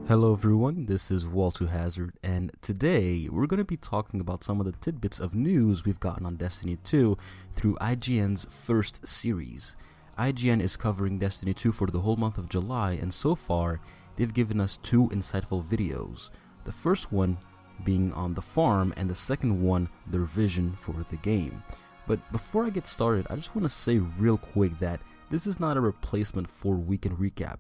Hello everyone, this is Walter Hazard, and today we're going to be talking about some of the tidbits of news we've gotten on Destiny 2 through IGN's first series. IGN is covering Destiny 2 for the whole month of July, and so far they've given us two insightful videos. The first one being on the farm, and the second one their vision for the game. But before I get started, I just want to say real quick that this is not a replacement for Weekend Recap.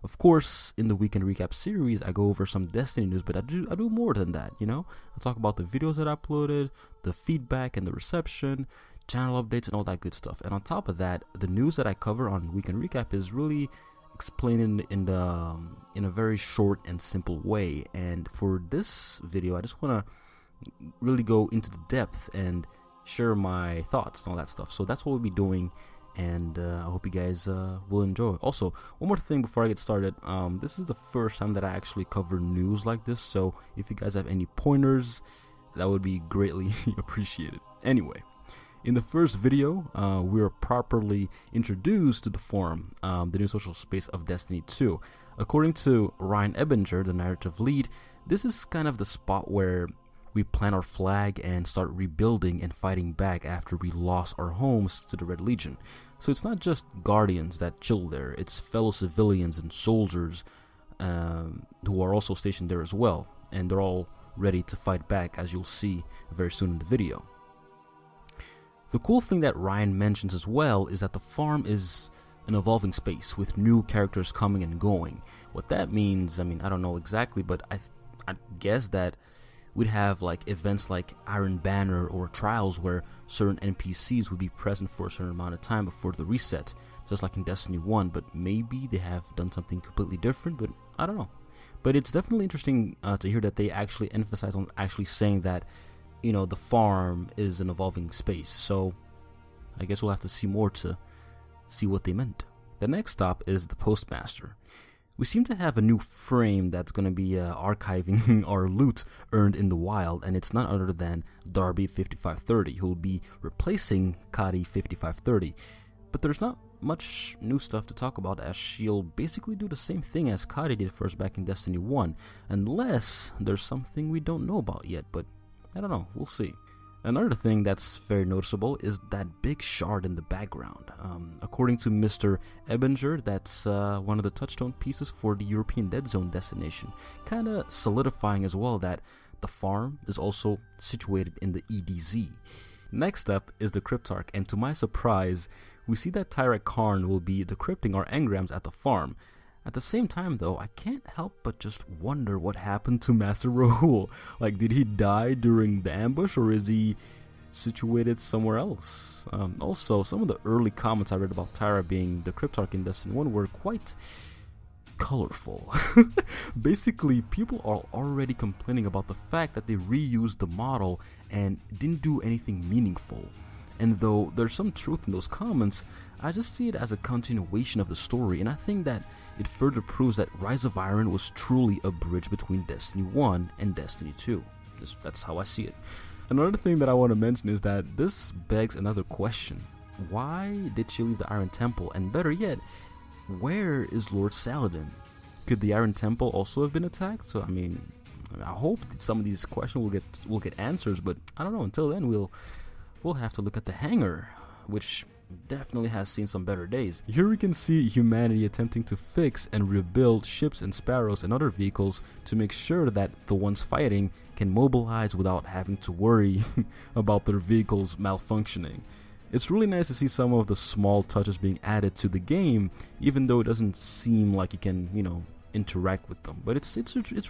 Of course, in the Weekend Recap series, I go over some Destiny news, but I do more than that, you know? I talk about the videos that I uploaded, the feedback and the reception, channel updates, and all that good stuff. And on top of that, the news that I cover on Weekend Recap is really explained in a very short and simple way. And for this video, I just want to really go into the depth and share my thoughts and all that stuff. So that's what we'll be doing, and I hope you guys will enjoy. Also, one more thing before I get started, this is the first time that I actually cover news like this, so if you guys have any pointers, that would be greatly appreciated. Anyway, in the first video, we are properly introduced to the forum, the new social space of Destiny 2. According to Ryan Ebinger, the narrative lead, this is kind of the spot where we plant our flag and start rebuilding and fighting back after we lost our homes to the Red Legion. So it's not just Guardians that chill there, it's fellow civilians and soldiers who are also stationed there as well, and they're all ready to fight back, as you'll see very soon in the video. The cool thing that Ryan mentions as well is that the farm is an evolving space with new characters coming and going. What that means, I mean, I don't know exactly, but I guess that we'd have like events like Iron Banner or Trials where certain NPCs would be present for a certain amount of time before the reset, just like in Destiny 1, but maybe they have done something completely different, but I don't know. But it's definitely interesting to hear that they actually emphasize on actually saying that, you know, the farm is an evolving space, so I guess we'll have to see more to see what they meant. The next stop is the Postmaster. We seem to have a new frame that's going to be archiving our loot earned in the wild, and it's none other than Darby 5530, who will be replacing Kadi 5530. But there's not much new stuff to talk about, as she'll basically do the same thing as Kadi did first back in Destiny 1, unless there's something we don't know about yet, but I don't know, we'll see. Another thing that's very noticeable is that big shard in the background. According to Mr. Ebinger, that's one of the touchstone pieces for the European Dead Zone destination, kind of solidifying as well that the farm is also situated in the EDZ. Next up is the Cryptarch, and to my surprise, we see that Tyrek Karn will be decrypting our engrams at the farm. At the same time though, I can't help but just wonder what happened to Master Rahul. Like, did he die during the ambush, or is he situated somewhere else? Also, some of the early comments I read about Tyra being the Cryptarch in Destiny 1 were quite colorful. Basically, people are already complaining about the fact that they reused the model and didn't do anything meaningful. And though there's some truth in those comments, I just see it as a continuation of the story, and I think that it further proves that Rise of Iron was truly a bridge between Destiny 1 and Destiny 2. That's how I see it. Another thing that I want to mention is that this begs another question. Why did she leave the Iron Temple? And better yet, where is Lord Saladin? Could the Iron Temple also have been attacked? So I mean, I hope that some of these questions will get answers, but I don't know. Until then, we'll have to look at the hangar, which definitely has seen some better days. Here we can see humanity attempting to fix and rebuild ships and sparrows and other vehicles to make sure that the ones fighting can mobilize without having to worry about their vehicles malfunctioning. It's really nice to see some of the small touches being added to the game, even though it doesn't seem like you can, you know, interact with them, but it's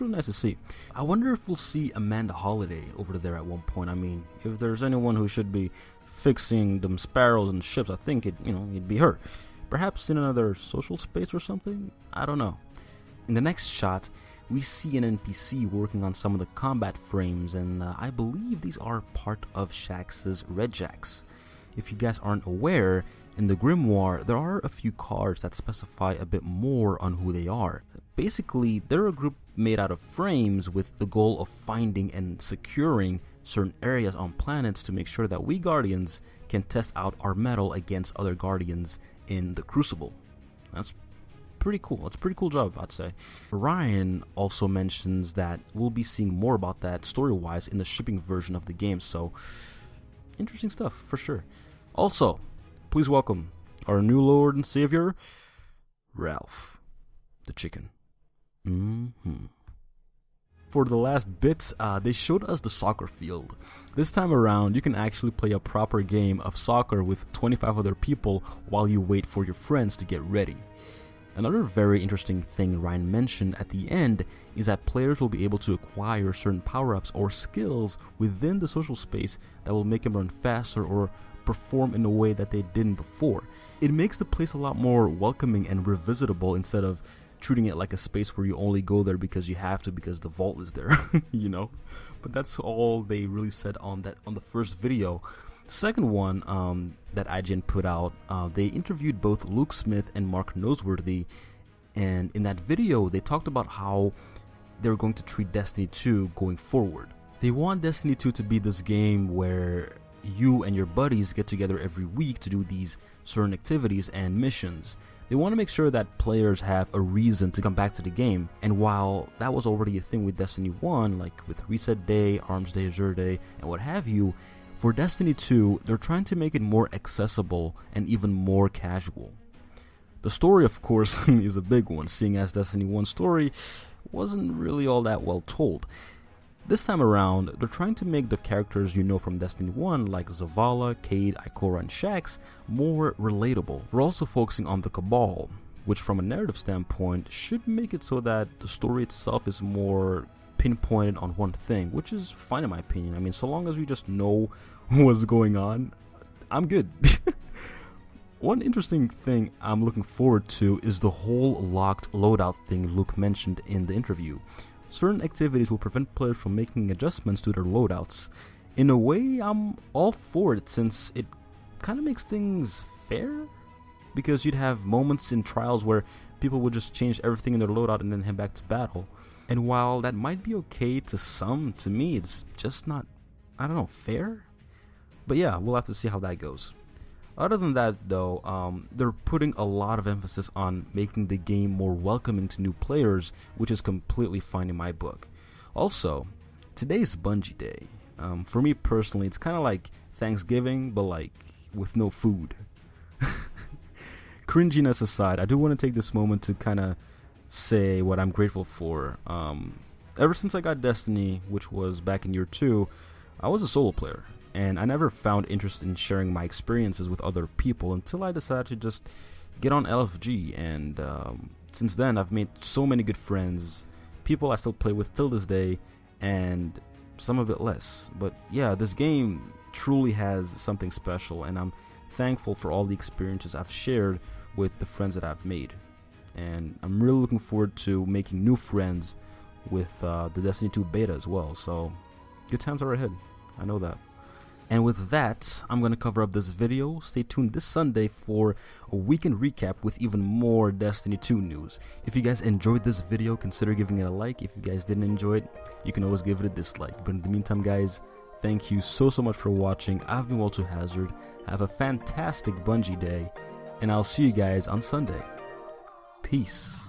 really nice to see. I wonder if we'll see Amanda Holiday over there at one point. I mean, if there's anyone who should be fixing them sparrows and ships, I think it'd be her. Perhaps in another social space or something? I don't know. In the next shot, we see an NPC working on some of the combat frames, and I believe these are part of Shaxx's Red Jacks. If you guys aren't aware, in the Grimoire, there are a few cards that specify a bit more on who they are. Basically, they're a group made out of frames with the goal of finding and securing certain areas on planets to make sure that we Guardians can test out our mettle against other Guardians in the Crucible. That's pretty cool. That's a pretty cool job, I'd say. Ryan also mentions that we'll be seeing more about that story-wise in the shipping version of the game, so interesting stuff for sure. Also, please welcome our new Lord and Savior, Ralph the Chicken. For the last bit, they showed us the soccer field. This time around, you can actually play a proper game of soccer with 25 other people while you wait for your friends to get ready. Another very interesting thing Ryan mentioned at the end is that players will be able to acquire certain power-ups or skills within the social space that will make them run faster or perform in a way that they didn't before. It makes the place a lot more welcoming and revisitable instead of treating it like a space where you only go there because you have to, because the vault is there, you know. But that's all they really said on the first video. The second one that IGN put out, they interviewed both Luke Smith and Mark Noseworthy, and in that video they talked about how they're going to treat Destiny 2 going forward. They want Destiny 2 to be this game where you and your buddies get together every week to do these certain activities and missions. They want to make sure that players have a reason to come back to the game, and while that was already a thing with Destiny 1, like with Reset Day, Arms Day, Azure Day, and what have you, for Destiny 2, they're trying to make it more accessible and even more casual. The story, of course, is a big one, seeing as Destiny 1's story wasn't really all that well told. This time around, they're trying to make the characters you know from Destiny 1, like Zavala, Cayde, Ikora, and Shaxx, more relatable. We're also focusing on the Cabal, which from a narrative standpoint should make it so that the story itself is more pinpointed on one thing, which is fine in my opinion. I mean, so long as we just know what's going on, I'm good. One interesting thing I'm looking forward to is the whole locked loadout thing Luke mentioned in the interview. Certain activities will prevent players from making adjustments to their loadouts. In a way, I'm all for it since it kind of makes things fair, because you'd have moments in trials where people would just change everything in their loadout and then head back to battle. And while that might be okay to some, to me it's just not, I don't know, fair? But yeah, we'll have to see how that goes. Other than that though, they're putting a lot of emphasis on making the game more welcoming to new players, which is completely fine in my book. Also, today's Bungie Day. For me personally, it's kind of like Thanksgiving, but like with no food. Cringiness aside, I do want to take this moment to kind of say what I'm grateful for. Ever since I got Destiny, which was back in year 2, I was a solo player. And I never found interest in sharing my experiences with other people until I decided to just get on LFG. And since then, I've made so many good friends, people I still play with till this day, and some a bit less. But yeah, this game truly has something special, and I'm thankful for all the experiences I've shared with the friends that I've made. And I'm really looking forward to making new friends with the Destiny 2 beta as well. So good times are ahead, I know that. And with that, I'm going to cover up this video. Stay tuned this Sunday for a weekend recap with even more Destiny 2 news. If you guys enjoyed this video, consider giving it a like. If you guys didn't enjoy it, you can always give it a dislike. But in the meantime, guys, thank you so much for watching. I've been Walter Hazard. Have a fantastic Bungie day, and I'll see you guys on Sunday. Peace.